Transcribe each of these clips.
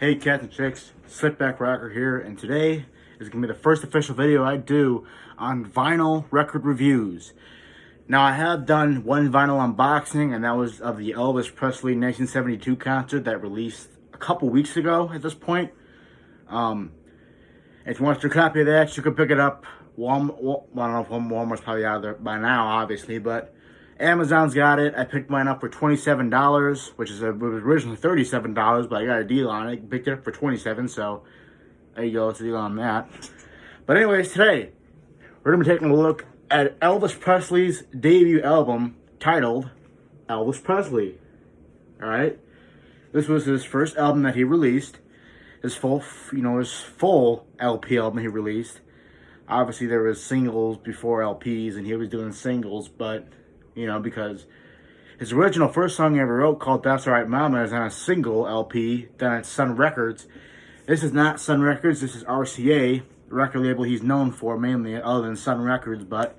Hey cats and chicks, Slickback Rocker here, and today is going to be the first official video I do on vinyl record reviews. Now I have done one vinyl unboxing, and that was of the Elvis Presley 1972 concert that released a couple weeks ago at this point. If you want your copy of that, you can pick it up. I don't know if Walmart's probably out there by now, obviously, but Amazon's got it. I picked mine up for $27, which was originally $37, but I got a deal on it. Picked it up for $27, so there you go. It's a deal on that. But anyways, today we're gonna be taking a look at Elvis Presley's debut album titled Elvis Presley. All right, this was his first album that he released. His full LP album he released. Obviously, there was singles before LPs, and he was doing singles, but because his original first song he ever wrote, called That's Alright Mama, is on a single LP done at Sun Records. This is not Sun Records, this is RCA, the record label he's known for mainly, other than Sun Records. But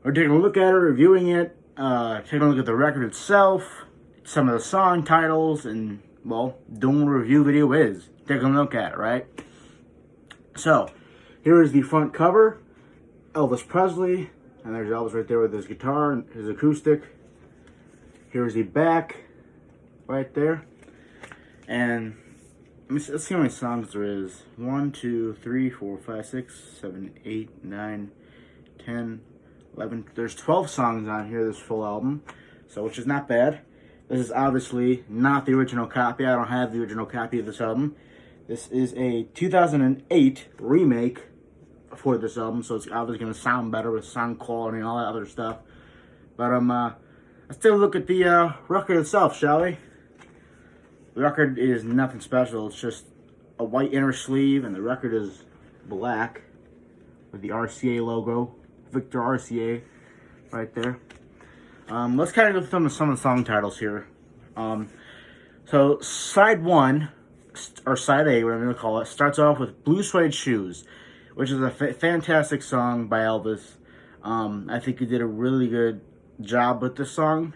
we're taking a look at it, reviewing it, taking a look at the record itself, some of the song titles, and, well, doing what a review video is. Taking a look at it, right? So, here is the front cover, Elvis Presley. And there's Elvis right there with his guitar and his acoustic. Here's the back, right there. And let's see how many songs there is. 1, 2, 3, 4, 5, 6, 7, 8, 9, 10, 11. There's 12 songs on here, this full album. So, which is not bad. This is obviously not the original copy. I don't have the original copy of this album. This is a 2008 remake for this album, so it's obviously going to sound better with sound quality and all that other stuff. But let's take a look at the record itself, shall we? The record is nothing special. It's just a white inner sleeve, and the record is black with the RCA logo, Victor RCA, right there. Let's kind of go through some of the song titles here. So side 1, or side A, whatever you want to call it, starts off with Blue Suede Shoes, which is a fantastic song by Elvis. I think he did a really good job with this song.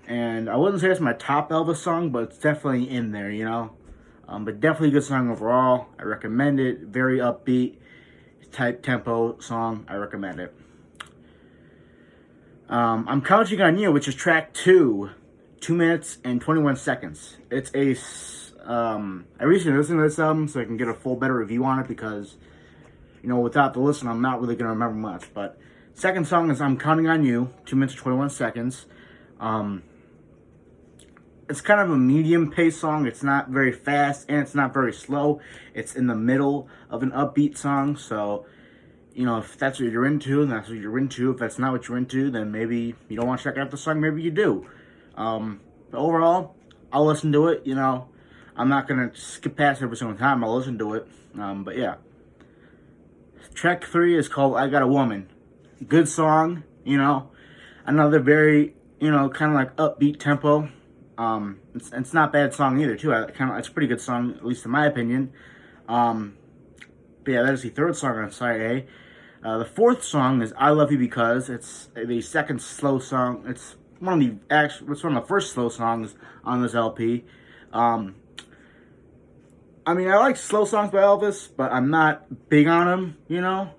And I wouldn't say it's my top Elvis song, but it's definitely in there, but definitely a good song overall. I recommend it. Very upbeat, type tempo song. I recommend it. I'm Counting on You, which is track 2, 2 minutes and 21 seconds. It's I recently listened to this album so I can get a full, better review on it, because without the listen, I'm not really going to remember much. But second song is I'm Counting on You, 2 minutes, 21 seconds. It's kind of a medium-paced song. It's not very fast, and it's not very slow. It's in the middle of an upbeat song. So, if that's what you're into, then that's what you're into. If that's not what you're into, then maybe you don't want to check out the song. Maybe you do. But overall, I'll listen to it. I'm not going to skip past every single time. I'll listen to it. But yeah. Track 3 is called I Got a Woman. Good song, another very, kind of like upbeat tempo. It's not a bad song either, too. It's a pretty good song, at least in my opinion. But yeah, that is the third song on side A. The fourth song is I Love You Because. It's the second slow song. It's one of the first slow songs on this LP. I like slow songs by Elvis, but I'm not big on them,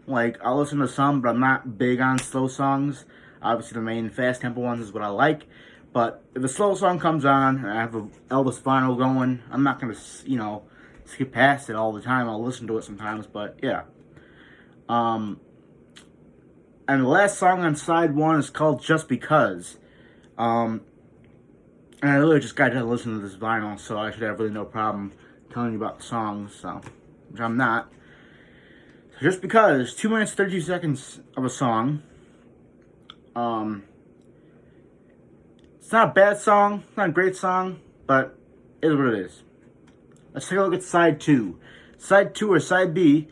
Like, I'll listen to some, but I'm not big on slow songs. Obviously, the main fast tempo ones is what I like. But if a slow song comes on, and I have a Elvis vinyl going, I'm not going to, skip past it all the time. I'll listen to it sometimes, but yeah. And the last song on side 1 is called Just Because. And I really just got to listen to this vinyl, so I should have really no problem telling you about the songs, which I'm not. So Just Because, 2 minutes 32 seconds of a song. It's not a bad song, it's not a great song, but it is what it is. Let's take a look at side 2. Side 2, or side B,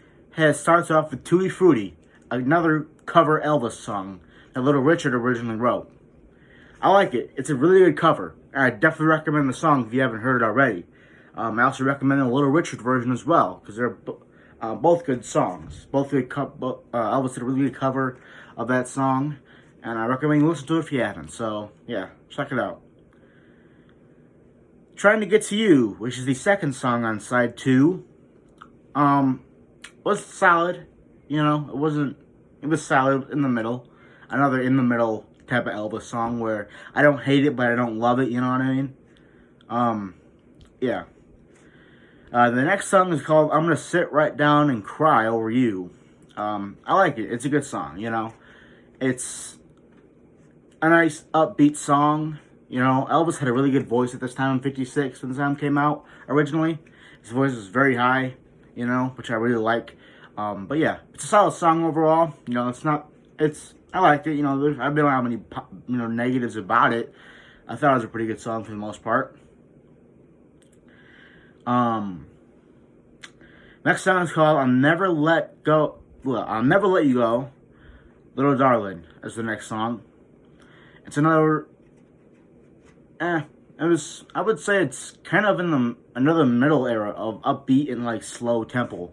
starts off with Tutti Frutti, another cover Elvis song that Little Richard originally wrote. I like it. It's a really good cover. I definitely recommend the song if you haven't heard it already. I also recommend the Little Richard version as well, because they're both good songs. Elvis did a really good cover of that song, and I recommend you listen to it if you haven't. So, yeah, check it out. Trying to Get to You, which is the second song on side 2, was solid. You know, it was solid in the middle. Another in the middle type of Elvis song where I don't hate it, but I don't love it, you know what I mean? Yeah. The next song is called I'm Gonna Sit Right Down and Cry Over You. I like it. It's a good song, you know. It's a nice upbeat song. You know, Elvis had a really good voice at this time in 56 when the song came out originally. His voice was very high, you know, which I really like. But yeah, it's a solid song overall. You know, I liked it. You know, I've been on many, negatives about it. I thought it was a pretty good song for the most part. Next song is called I'll Never Let You Go, Little Darling, is the next song. It's another, I would say it's kind of in another middle era of upbeat and like slow tempo.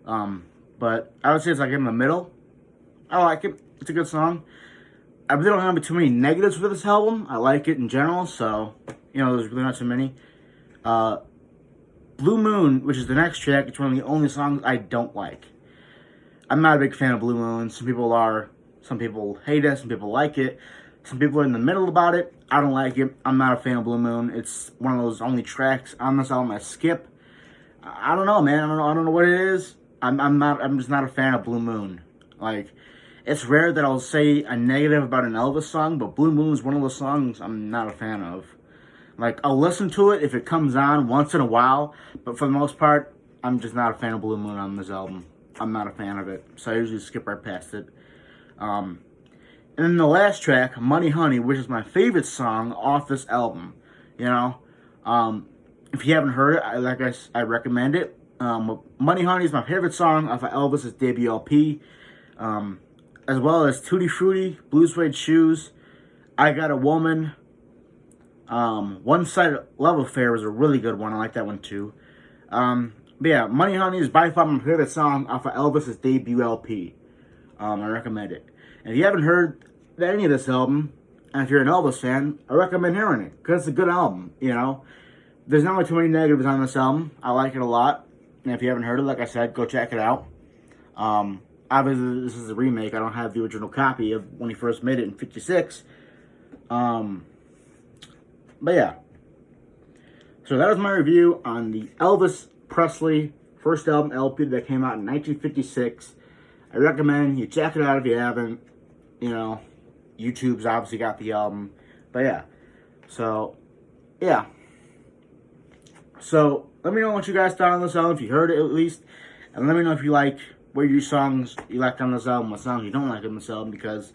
But I would say it's like in the middle. I like it. It's a good song. I really don't have too many negatives with this album. I like it in general, so, there's really not too many. Blue Moon, which is the next track, it's one of the only songs I don't like. I'm not a big fan of Blue Moon. Some people are. Some people hate it. Some people like it. Some people are in the middle about it. I don't like it. I'm not a fan of Blue Moon. It's one of those only tracks on this album I skip. I don't know, man. I don't know what it is. I'm just not a fan of Blue Moon. Like, it's rare that I'll say a negative about an Elvis song, but Blue Moon is one of those songs I'm not a fan of. Like, I'll listen to it if it comes on once in a while, but for the most part, I'm just not a fan of Blue Moon on this album. I'm not a fan of it, so I usually skip right past it. And then the last track, Money Honey, which is my favorite song off this album. If you haven't heard it, I recommend it. Money Honey is my favorite song off of Elvis' debut LP, as well as Tutti Frutti, Blue Suede Shoes, I Got a Woman. One Sided Love Affair was a really good one. I like that one too. But yeah, Money Honey is by far my favorite song off of Elvis' debut LP. I recommend it. And if you haven't heard any of this album, and if you're an Elvis fan, I recommend hearing it, because it's a good album, There's not too many negatives on this album. I like it a lot. And if you haven't heard it, like I said, go check it out. Obviously, this is a remake. I don't have the original copy of when he first made it in 56. But yeah. So that was my review on the Elvis Presley first album LP that came out in 1956. I recommend you check it out if you haven't. YouTube's obviously got the album. But yeah. So, yeah. So, let me know what you guys thought on this album, if you heard it at least. And let me know if you like what your songs you liked on this album, what songs you don't like on this album. Because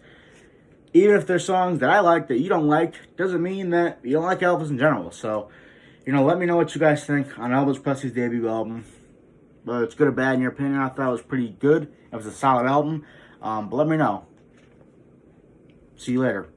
even if there's songs that I like that you don't like, doesn't mean that you don't like Elvis in general. So, let me know what you guys think on Elvis Presley's debut album. Whether it's good or bad in your opinion, I thought it was pretty good. It was a solid album. But let me know. See you later.